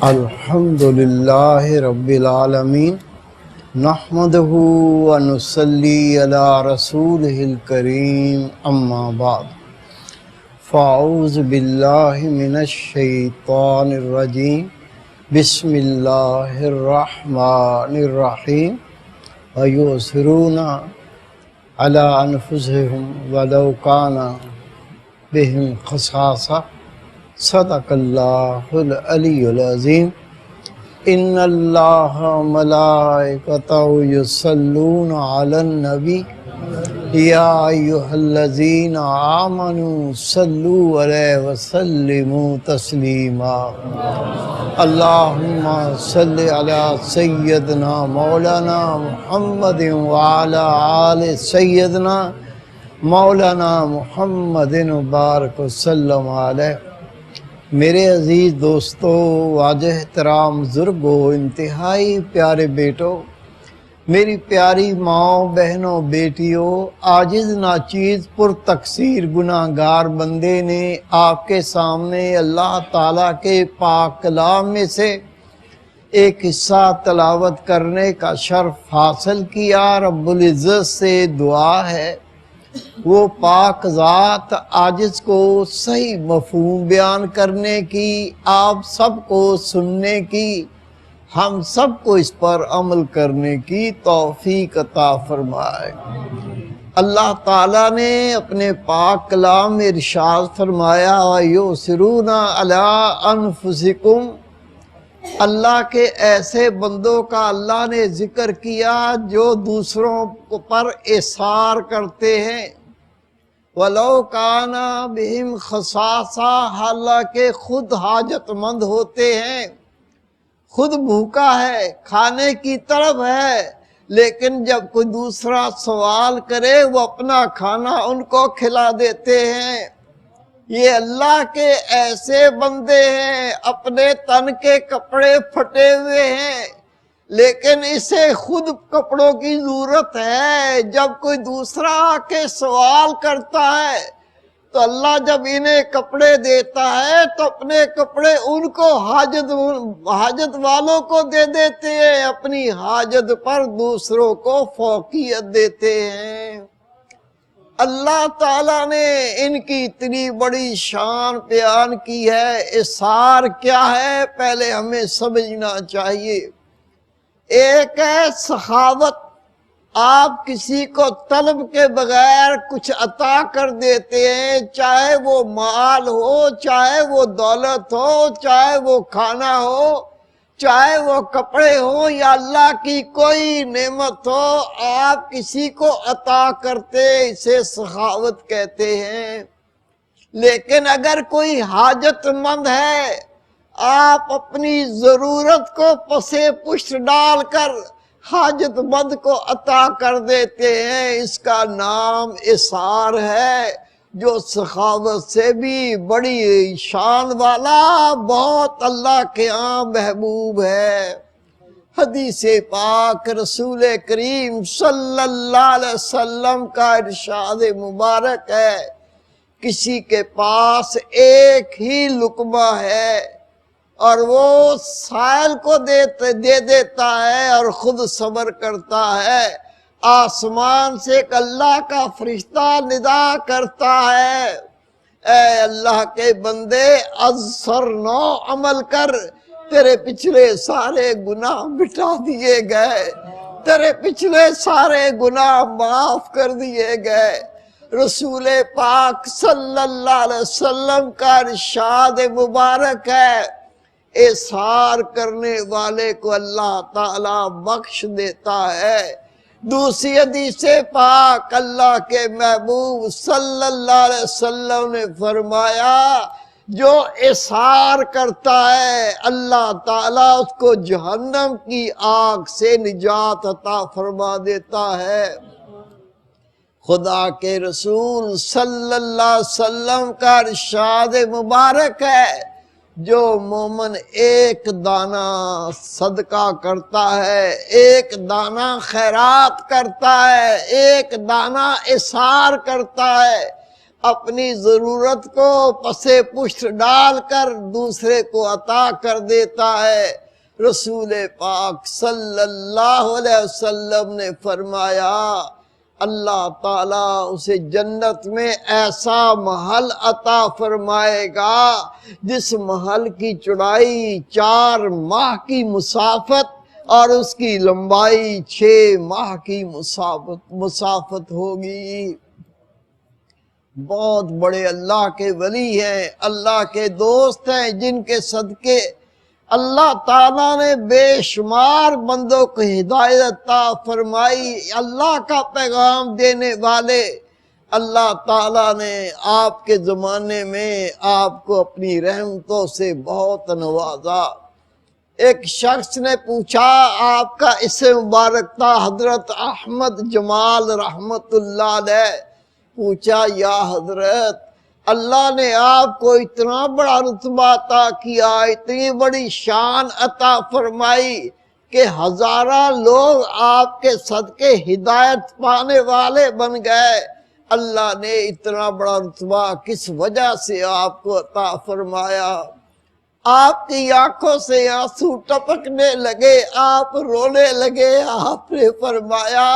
الحمد للہ رب العالمین نحمدہ و نصلی علی رسولہ الکریم اما بعد فاعوذ باللہ من الشیطان الرجیم بسم اللہ الرحمن الرحیم ویؤثرون علی انفسہم ولو کان بہم خصاصہ صدق اللہ العلی العظیم ان اللہ ملائکتہ یصلون علی النبی یا ایہا الذین آمنوا صلوا علیہ وسلموا تسلیما اللہم صلی علی سیدنا مولانا محمد وعلی آل سیدنا مولانا محمد مبارک وسلم علیہ۔ میرے عزیز دوستو، واجہ احترام بزرگوں، انتہائی پیارے بیٹوں، میری پیاری ماں، بہنوں، بیٹیوں، عاجز ناچیز پر تقصیر گناہگار بندے نے آپ کے سامنے اللہ تعالیٰ کے پاک کلام میں سے ایک حصہ تلاوت کرنے کا شرف حاصل کیا۔ رب العزت سے دعا ہے وہ پاک ذات عاجز کو صحیح مفہوم بیان کرنے کی، آپ سب کو سننے کی، ہم سب کو اس پر عمل کرنے کی توفیق عطا فرمائے۔ اللہ تعالیٰ نے اپنے پاک کلام میں ارشاد فرمایا وَيُؤْثِرُونَ عَلَىٰ أَنفُسِكُمْ۔ اللہ کے ایسے بندوں کا اللہ نے ذکر کیا جو دوسروں پر اثار کرتے ہیں، وَلَوْ كَانَ بِهِمْ خَصَاصَةٌ، حالانکہ خود حاجت مند ہوتے ہیں، خود بھوکا ہے، کھانے کی طلب ہے، لیکن جب کوئی دوسرا سوال کرے وہ اپنا کھانا ان کو کھلا دیتے ہیں۔ یہ اللہ کے ایسے بندے ہیں، اپنے تن کے کپڑے پھٹے ہوئے ہیں لیکن اسے خود کپڑوں کی ضرورت ہے۔ جب کوئی دوسرا آ کے سوال کرتا ہے تو اللہ جب انہیں کپڑے دیتا ہے تو اپنے کپڑے ان کو حاجت والوں کو دے دیتے ہیں، اپنی حاجت پر دوسروں کو فوقیت دیتے ہیں۔ اللہ تعالیٰ نے ان کی اتنی بڑی شان بیان کی ہے۔ اثار کیا ہے پہلے ہمیں سمجھنا چاہیے۔ ایک ہے سخاوت، آپ کسی کو طلب کے بغیر کچھ عطا کر دیتے ہیں، چاہے وہ مال ہو، چاہے وہ دولت ہو، چاہے وہ کھانا ہو، چاہے وہ کپڑے ہوں یا اللہ کی کوئی نعمت ہو، آپ کسی کو عطا کرتے، اسے سخاوت کہتے ہیں۔ لیکن اگر کوئی حاجت مند ہے، آپ اپنی ضرورت کو پسے پشت ڈال کر حاجت مند کو عطا کر دیتے ہیں، اس کا نام اثار ہے، جو سخاوت سے بھی بڑی شان والا، بہت اللہ کے ہاں محبوب ہے۔ حدیث پاک رسول کریم صلی اللہ علیہ وسلم کا ارشاد مبارک ہے، کسی کے پاس ایک ہی لقمہ ہے اور وہ سائل کو دے دیتا ہے اور خود صبر کرتا ہے، آسمان سے ایک اللہ کا فرشتہ ندا کرتا ہے، اے اللہ کے بندے ازسر نو عمل کر، تیرے پچھلے سارے گناہ مٹا دیے گئے، تیرے پچھلے سارے گناہ معاف کر دیے گئے۔ رسول پاک صلی اللہ علیہ وسلم کا ارشاد مبارک ہے، اثار کرنے والے کو اللہ تعالیٰ بخش دیتا ہے۔ دوسری حدیث پاک اللہ کے محبوب صلی اللہ علیہ وسلم نے فرمایا، جو اثار کرتا ہے اللہ تعالیٰ اس کو جہنم کی آگ سے نجات عطا فرما دیتا ہے۔ خدا کے رسول صلی اللہ علیہ وسلم کا ارشاد مبارک ہے، جو مومن ایک دانہ صدقہ کرتا ہے، ایک دانہ خیرات کرتا ہے، ایک دانہ اثار کرتا ہے، اپنی ضرورت کو پسے پشت ڈال کر دوسرے کو عطا کر دیتا ہے۔ رسول پاک صلی اللہ علیہ وسلم نے فرمایا اللہ تعالیٰ اسے جنت میں ایسا محل عطا فرمائے گا جس محل کی چوڑائی 4 ماہ کی مسافت اور اس کی لمبائی 6 ماہ کی مسافت ہوگی۔ بہت بڑے اللہ کے ولی ہیں، اللہ کے دوست ہیں، جن کے صدقے اللہ تعالیٰ نے بے شمار بندوں کو ہدایت عطا فرمائی۔ اللہ کا پیغام دینے والے اللہ تعالیٰ نے آپ کے زمانے میں آپ کو اپنی رحمتوں سے بہت نوازا۔ ایک شخص نے پوچھا، آپ کا اسم مبارک تھا حضرت احمد جمال رحمت اللہ علیہ، پوچھا یا حضرت اللہ نے آپ کو اتنا بڑا رتبہ عطا کیا، اتنی بڑی شان عطا فرمائی کہ ہزارہ لوگ آپ کے صدقے ہدایت پانے والے بن گئے، اللہ نے اتنا بڑا رتبہ کس وجہ سے آپ کو عطا فرمایا؟ آپ کی آنکھوں سے آنسو ٹپکنے لگے، آپ رونے لگے۔ آپ نے فرمایا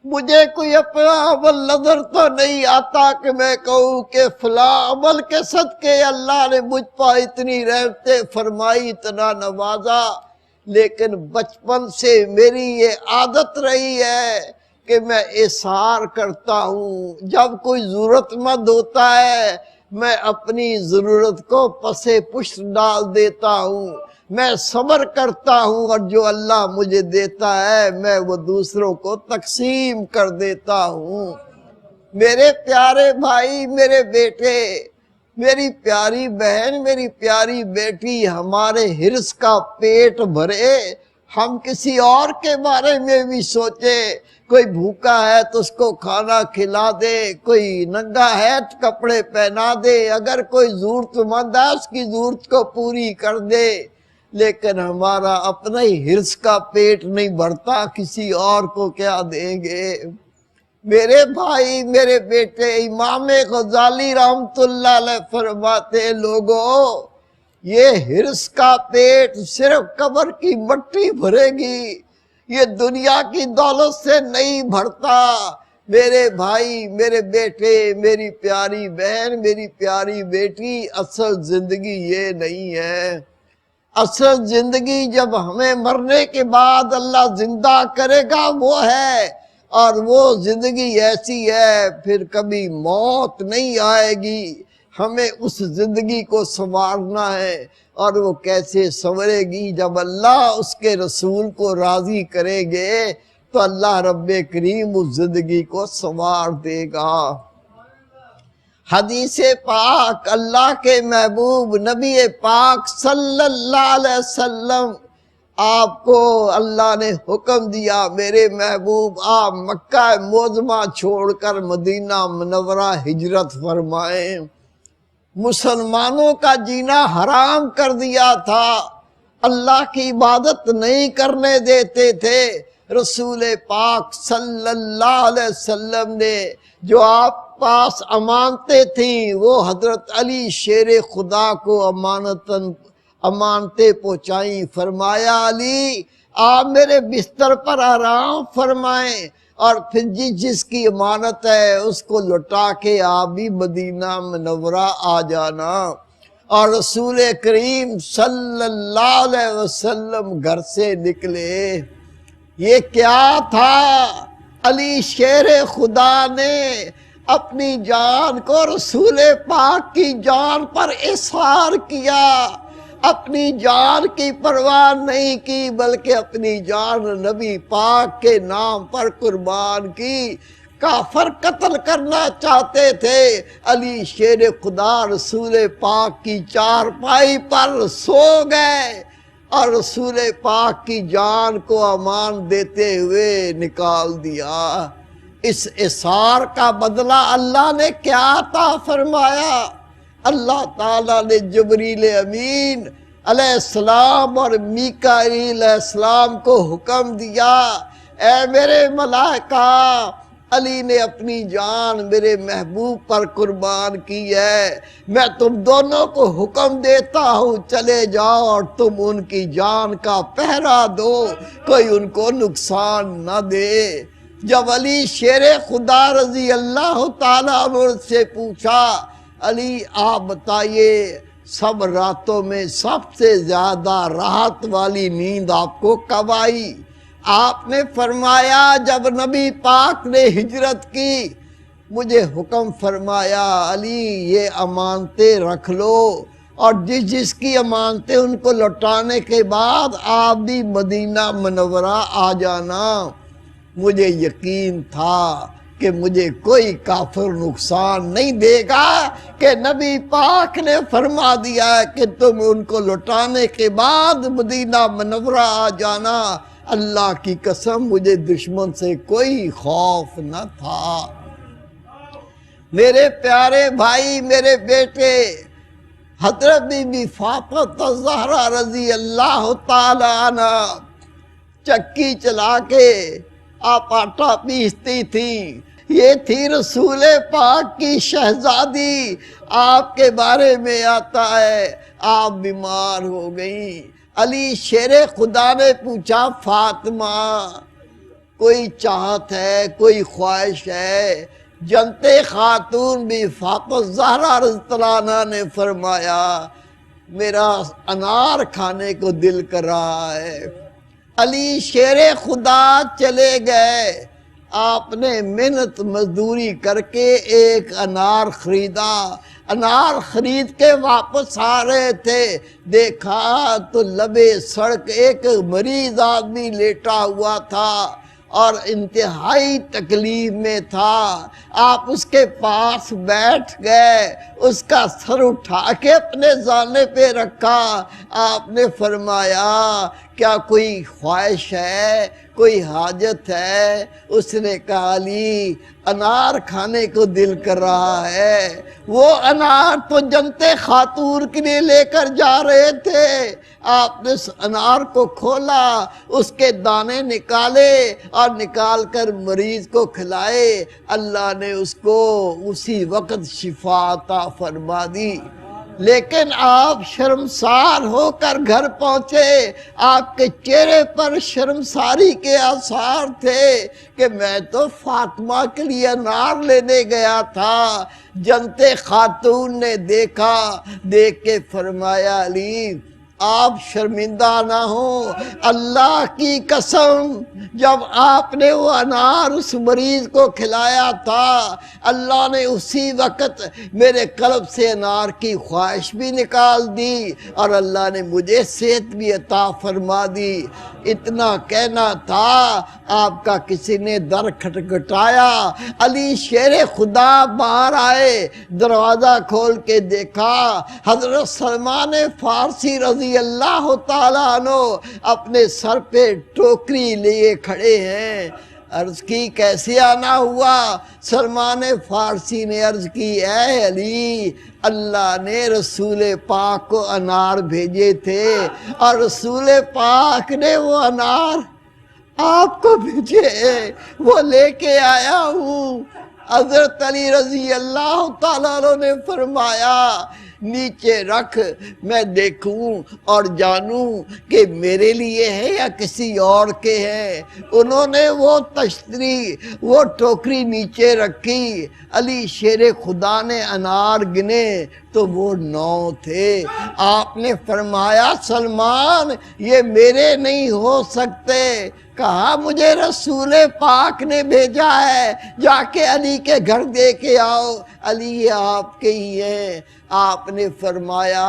مجھے کوئی اپنا عمل نظر تو نہیں آتا کہ میں کہوں کہ فلاں عمل کے صدقے اللہ نے مجھ پر اتنی رحمتیں فرمائی، اتنا نوازا، لیکن بچپن سے میری یہ عادت رہی ہے کہ میں اظہار کرتا ہوں۔ جب کوئی ضرورت مند ہوتا ہے میں اپنی ضرورت کو پسے پشت ڈال دیتا ہوں، میں صبر کرتا ہوں، اور جو اللہ مجھے دیتا ہے میں وہ دوسروں کو تقسیم کر دیتا ہوں۔ میرے پیارے بھائی، میرے بیٹے، میری پیاری بہن، میری پیاری بیٹی، ہمارے حرص کا پیٹ بھرے، ہم کسی اور کے بارے میں بھی سوچے۔ کوئی بھوکا ہے تو اس کو کھانا کھلا دے، کوئی ننگا ہے تو کپڑے پہنا دے، اگر کوئی ضرورت مند ہے اس کی ضرورت کو پوری کر دے، لیکن ہمارا اپنا ہی حرص کا پیٹ نہیں بھرتا، کسی اور کو کیا دیں گے؟ میرے بھائی، میرے بیٹے، امام غزالی رحمت اللہ علیہ فرماتے لوگوں یہ حرص کا پیٹ صرف قبر کی مٹی بھرے گی، یہ دنیا کی دولت سے نہیں بھرتا۔ میرے بھائی، میرے بیٹے، میری پیاری بہن، میری پیاری بیٹی، اصل زندگی یہ نہیں ہے۔ اصل زندگی جب ہمیں مرنے کے بعد اللہ زندہ کرے گا وہ ہے، اور وہ زندگی ایسی ہے پھر کبھی موت نہیں آئے گی۔ ہمیں اس زندگی کو سنوارنا ہے، اور وہ کیسے سنورے گی؟ جب اللہ اس کے رسول کو راضی کرے گے تو اللہ رب کریم اس زندگی کو سنوار دے گا۔ حدیث پاک اللہ کے محبوب نبی پاک صلی اللہ علیہ وسلم آپ کو اللہ نے حکم دیا، میرے محبوب آپ مکہ معظمہ چھوڑ کر مدینہ منورہ ہجرت فرمائیں۔ مسلمانوں کا جینا حرام کر دیا تھا، اللہ کی عبادت نہیں کرنے دیتے تھے۔ رسول پاک صلی اللہ علیہ وسلم نے جو آپ پاس امانتیں تھیں وہ حضرت علی شیر خدا کو امانتیں پہنچائیں۔ فرمایا علی آپ میرے بستر پر آرام فرمائیں، اور پھر جس کی امانت ہے اس کو لوٹا کے آپ بھی مدینہ منورہ آ جانا۔ اور رسول کریم صلی اللہ علیہ وسلم گھر سے نکلے۔ یہ کیا تھا؟ علی شیر خدا نے اپنی جان کو رسول پاک کی جان پر اظہار کیا، اپنی جان کی پرواہ نہیں کی بلکہ اپنی جان نبی پاک کے نام پر قربان کی۔ کافر قتل کرنا چاہتے تھے، علی شیر خدا رسول پاک کی چارپائی پر سو گئے اور رسول پاک کی جان کو امان دیتے ہوئے نکال دیا۔ اس اثار کا بدلہ اللہ نے کیا عطا فرمایا؟ اللہ تعالیٰ نے جبریل امین علیہ السلام اور میکائیل علیہ السلام کو حکم دیا، اے میرے ملائکہ علی نے اپنی جان میرے محبوب پر قربان کی ہے، میں تم دونوں کو حکم دیتا ہوں چلے جاؤ اور تم ان کی جان کا پہرا دو، کوئی ان کو نقصان نہ دے۔ جب علی شیر خدا رضی اللہ تعالیٰ عنہ سے پوچھا، علی آپ بتائیے سب راتوں میں سب سے زیادہ راحت والی نیند آپ کو کب آئی؟ آپ نے فرمایا جب نبی پاک نے ہجرت کی، مجھے حکم فرمایا علی یہ امانتیں رکھ لو، اور جس کی امانتیں ان کو لوٹانے کے بعد آپ بھی مدینہ منورہ آ جانا۔ مجھے یقین تھا کہ مجھے کوئی کافر نقصان نہیں دے گا کہ نبی پاک نے فرما دیا کہ تم ان کو لوٹانے کے بعد مدینہ منورہ آ جانا۔ اللہ کی قسم مجھے دشمن سے کوئی خوف نہ تھا۔ میرے پیارے بھائی، میرے بیٹے، حضرت بی بی فاطمہ الزہرا رضی اللہ تعالی عنہ چکی چلا کے آپ آٹا پیستی تھی، یہ تھی رسول پاک کی شہزادی۔ آپ کے بارے میں آتا ہے آپ بیمار ہو گئیں، علی شیر خدا نے پوچھا فاطمہ کوئی چاہت ہے، کوئی خواہش ہے؟ جنت خاتون بھی فاطمہ زہرا رضی اللہ عنہا نے فرمایا میرا انار کھانے کو دل کر رہا ہے۔ علی شیر خدا چلے گئے، آپ نے محنت مزدوری کر کے ایک انار خریدا، انار خرید کے واپس آ رہے تھے، دیکھا تو لبے سڑک ایک مریض آدمی لیٹا ہوا تھا اور انتہائی تکلیف میں تھا۔ آپ اس کے پاس بیٹھ گئے، اس کا سر اٹھا کے اپنے زانے پہ رکھا، آپ نے فرمایا کیا کوئی خواہش ہے، کوئی حاجت ہے؟ اس نے کہا علی انار کھانے کو دل کر رہا ہے۔ وہ انار تو جنت خاتون کے لیے لے کر جا رہے تھے، آپ نے اس انار کو کھولا، اس کے دانے نکالے اور نکال کر مریض کو کھلائے، اللہ نے اس کو اسی وقت شفا عطا فرما دی۔ لیکن آپ شرمسار ہو کر گھر پہنچے، آپ کے چہرے پر شرمساری کے آثار تھے کہ میں تو فاطمہ کے لیے انار لینے گیا تھا۔ جنت خاتون نے دیکھا، دیکھ کے فرمایا علی آپ شرمندہ نہ ہوں، اللہ کی قسم جب آپ نے وہ انار اس مریض کو کھلایا تھا، اللہ نے اسی وقت میرے قلب سے انار کی خواہش بھی نکال دی اور اللہ نے مجھے صحت بھی عطا فرما دی۔ اتنا کہنا تھا، آپ کا کسی نے در کھٹکھٹایا، علی شیر خدا باہر آئے، دروازہ کھول کے دیکھا حضرت سلمان فارسی رضی اللہ تعالیٰ عنہ اپنے سر پہ ٹوکری لیے کھڑے ہیں۔ عرض کی کیسے آنا ہوا؟ سلمان فارسی نے عرض کی اے علی اللہ نے رسول پاک کو انار بھیجے تھے اور رسول پاک نے وہ انار آپ کو بھیجے، وہ لے کے آیا ہوں۔ حضرت علی رضی اللہ تعالیٰ عنہ نے فرمایا نیچے رکھ میں دیکھوں اور جانوں کہ میرے لیے ہے یا کسی اور کے ہے۔ انہوں نے وہ تشتری، وہ ٹوکری نیچے رکھی، علی شیر خدا نے انار گنے تو وہ 9 تھے۔ آپ نے فرمایا سلمان یہ میرے نہیں ہو سکتے، کہا مجھے رسول پاک نے بھیجا ہے، جا کے علی کے گھر دے کے آؤ، علی یہ آپ کے ہی ہیں۔ آپ نے فرمایا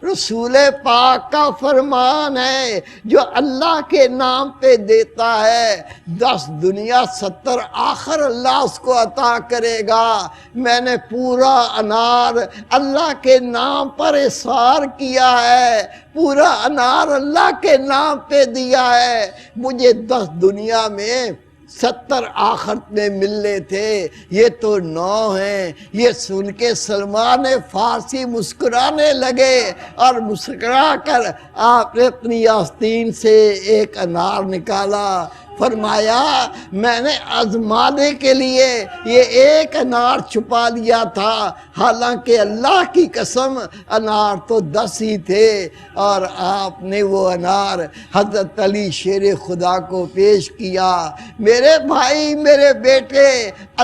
رسول پاک کا فرمان ہے جو اللہ کے نام پہ دیتا ہے 10 دنیا 70 آخر اللہ اس کو عطا کرے گا۔ میں نے پورا انار اللہ کے نام پر احسار کیا ہے، پورا انار اللہ کے نام پہ دیا ہے، مجھے 10 دنیا میں 70 آخرت میں ملنے تھے، یہ تو 9 ہیں۔ یہ سن کے سلمان فارسی مسکرانے لگے، اور مسکرا کر آپ نے اپنی آستین سے ایک انار نکالا، فرمایا میں نے آزمانے کے لیے یہ ایک انار چھپا لیا تھا، حالانکہ اللہ کی قسم انار تو 10 ہی تھے، اور آپ نے وہ انار حضرت علی شیر خدا کو پیش کیا۔ میرے بھائی، میرے بیٹے،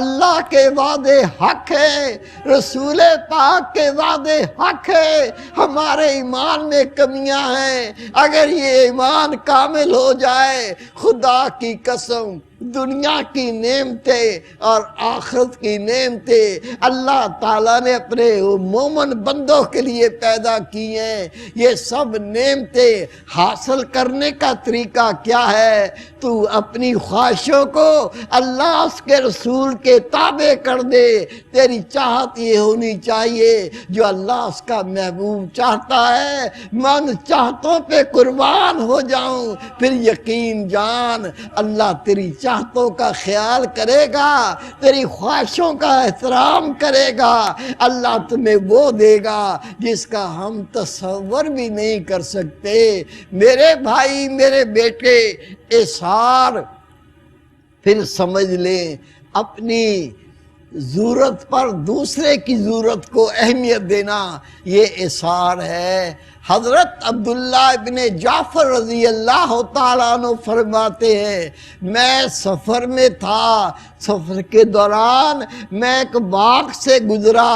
اللہ کے وعدے حق ہے، رسول پاک کے وعدے حق ہے، ہمارے ایمان میں کمیاں ہیں، اگر یہ ایمان کامل ہو جائے، خدا کی قسم دنیا کی نعمتیں اور آخرت کی نعمتیں اللہ تعالیٰ نے اپنے مومن بندوں کے لیے پیدا کی ہیں۔ یہ سب نعمتیں حاصل کرنے کا طریقہ کیا ہے؟ تو اپنی خواہشوں کو اللہ اس کے رسول کے تابع کر دے۔ تیری چاہت یہ ہونی چاہیے جو اللہ اس کا محبوب چاہتا ہے، میں ان چاہتوں پہ قربان ہو جاؤں، پھر یقین جان اللہ تیری چاہتوں کا خیال کرے گا، تیری خواہشوں کا احترام کرے گا۔ اللہ تمہیں وہ دے گا جس کا ہم تصور بھی نہیں کر سکتے۔ میرے بھائی، میرے بیٹے، اثار پھر سمجھ لیں، اپنی ضرورت پر دوسرے کی ضرورت کو اہمیت دینا، یہ اثار ہے۔ حضرت عبداللہ ابن جعفر رضی اللہ تعالیٰ عنہ فرماتے ہیں، میں سفر میں تھا، سفر کے دوران میں ایک باغ سے گزرا،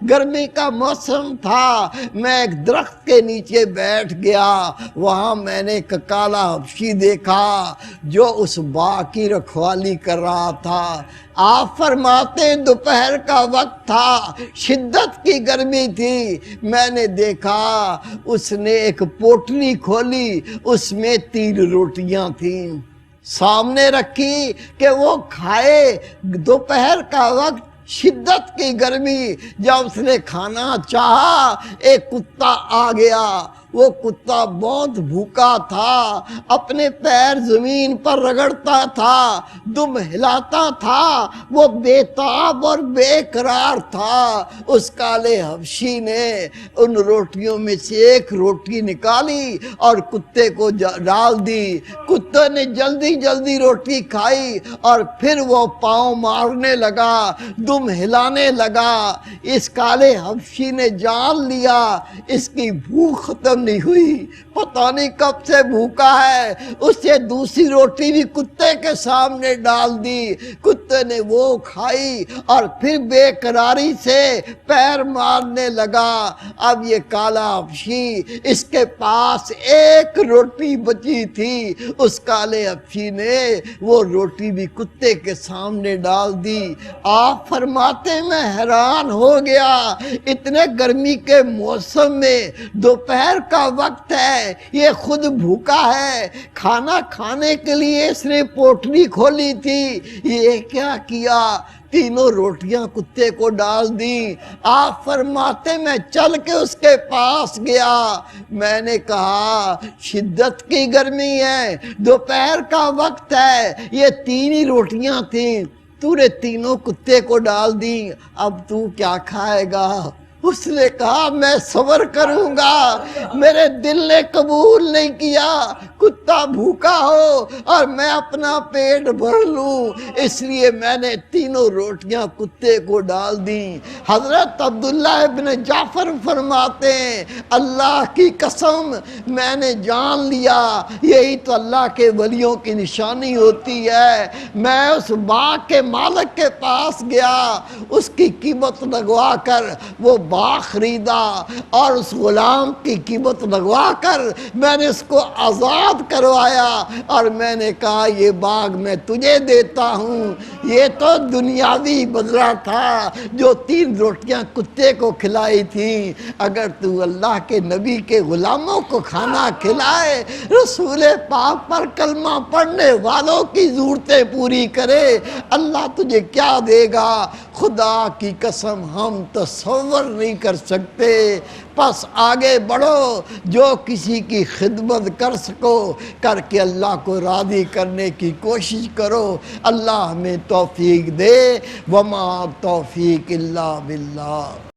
گرمی کا موسم تھا، میں ایک درخت کے نیچے بیٹھ گیا، وہاں میں نے ایک کالا حبشی دیکھا جو اس باغ کی رکھوالی کر رہا تھا۔ آپ فرماتے ہیں دوپہر کا وقت تھا، شدت کی گرمی تھی، میں نے دیکھا اس نے ایک پوٹلی کھولی، اس میں 3 روٹیاں تھیں، سامنے رکھی کہ وہ کھائے۔ دوپہر کا وقت، شدت کی گرمی، جب اس نے کھانا چاہا ایک کتا آ گیا، وہ کتا بہت بھوکا تھا، اپنے پیر زمین پر رگڑتا تھا، دم ہلاتا تھا، وہ بے تاب اور بے قرار تھا۔ اس کالے حبشی نے ان روٹیوں میں سے ایک روٹی نکالی اور کتے کو ڈال دی۔ کتے نے جلدی جلدی روٹی کھائی اور پھر وہ پاؤں مارنے لگا، دم ہلانے لگا۔ اس کالے حبشی نے جان لیا اس کی بھوک ختم نہیں ہوئی، پتہ نہیں کب سے بھوکا ہے۔ اسے دوسری روٹی بھی کتے کے سامنے ڈال دی، کتے نے وہ کھائی اور پھر بے قراری سے پیر مارنے لگا۔ اب یہ کالا حبشی، اس کے پاس ایک روٹی بچی تھی، اس کالے حبشی نے وہ روٹی بھی کتے کے سامنے ڈال دی۔ آپ فرماتے میں حیران ہو گیا، اتنے گرمی کے موسم میں دوپہر کا وقت ہے، یہ خود بھوکا ہے، کھانا کھانے کے لیے اس نے پوٹلی کھولی تھی، یہ کیا کیا؟ 3 روٹیاں کتے کو ڈال دیں۔ آپ فرماتے میں چل کے اس کے پاس گیا، میں نے کہا شدت کی گرمی ہے، دوپہر کا وقت ہے، یہ 3 ہی روٹیاں تھیں، تو نے 3 کتے کو ڈال دی، اب تو کیا کھائے گا؟ اس نے کہا میں صبر کروں گا، میرے دل نے قبول نہیں کیا کتا بھوکا ہو اور میں اپنا پیٹ بھر لوں، اس لیے میں نے 3 روٹیاں کتے کو ڈال دیں۔ حضرت عبداللہ ابن جعفر فرماتے ہیں اللہ کی قسم میں نے جان لیا یہی تو اللہ کے ولیوں کی نشانی ہوتی ہے۔ میں اس باغ کے مالک کے پاس گیا، اس کی قیمت لگوا کر وہ باغ خریدا اور اس غلام کی قیمت لگوا کر میں نے اس کو آزاد کروایا اور میں نے کہا یہ باغ میں تجھے دیتا ہوں۔ یہ تو دنیاوی بدلہ تھا جو 3 روٹیاں کتے کو کھلائی تھیں، اگر تو اللہ کے نبی کے غلاموں کو کھانا کھلائے، رسول پاک پر کلمہ پڑھنے والوں کی ضرورتیں پوری کرے، اللہ تجھے کیا دے گا؟ خدا کی قسم ہم تصور نہیں کر سکتے۔ پس آگے بڑھو، جو کسی کی خدمت کر سکو کر کے اللہ کو راضی کرنے کی کوشش کرو۔ اللہ ہمیں توفیق دے، وما توفیق الا باللہ۔